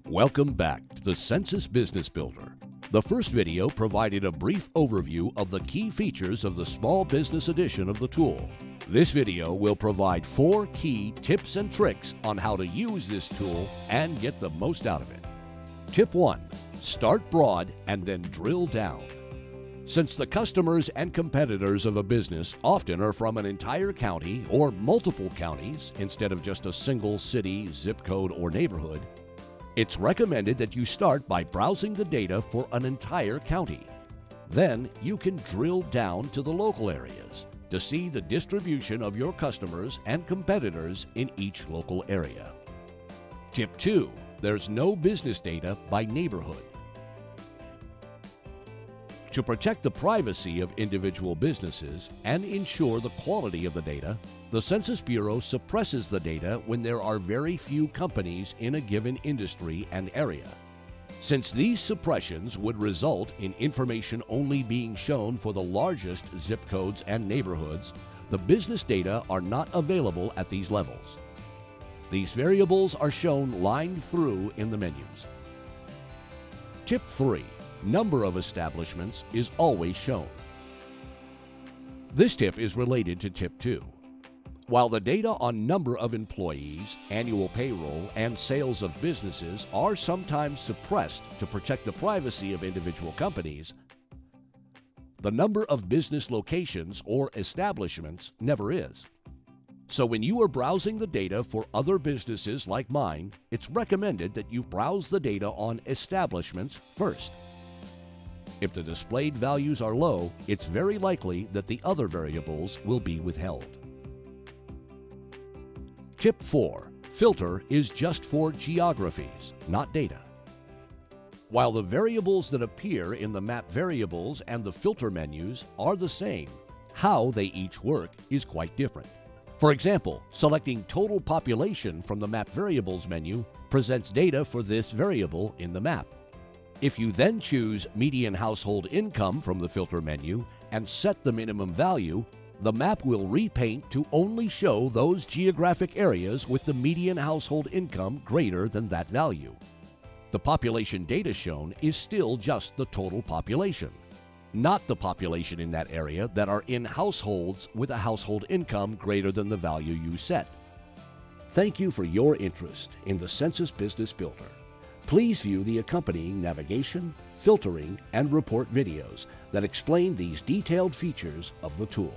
Welcome back to the Census Business Builder. The first video provided a brief overview of the key features of the Small Business Edition of the tool. This video will provide 4 key tips and tricks on how to use this tool and get the most out of it. Tip 1. Start broad and then drill down. Since the customers and competitors of a business often are from an entire county or multiple counties instead of just a single city, zip code, or neighborhood, it's recommended that you start by browsing the data for an entire county. Then you can drill down to the local areas to see the distribution of your customers and competitors in each local area. Tip 2. There's no business data by neighborhood. To protect the privacy of individual businesses and ensure the quality of the data, the Census Bureau suppresses the data when there are very few companies in a given industry and area. Since these suppressions would result in information only being shown for the largest zip codes and neighborhoods, the business data are not available at these levels. These variables are shown lined through in the menus. Tip 3. Number of establishments is always shown. This tip is related to Tip 2. While the data on number of employees, annual payroll, and sales of businesses are sometimes suppressed to protect the privacy of individual companies, the number of business locations or establishments never is. So when you are browsing the data for other businesses like mine, it's recommended that you browse the data on establishments first. If the displayed values are low, it's very likely that the other variables will be withheld. Tip 4. Filter is just for geographies, not data. While the variables that appear in the map variables and the filter menus are the same, how they each work is quite different. For example, selecting total population from the map variables menu presents data for this variable in the map. If you then choose median household income from the filter menu and set the minimum value, the map will repaint to only show those geographic areas with the median household income greater than that value. The population data shown is still just the total population, not the population in that area that are in households with a household income greater than the value you set. Thank you for your interest in the Census Business Builder. Please view the accompanying navigation, filtering, and report videos that explain these detailed features of the tool.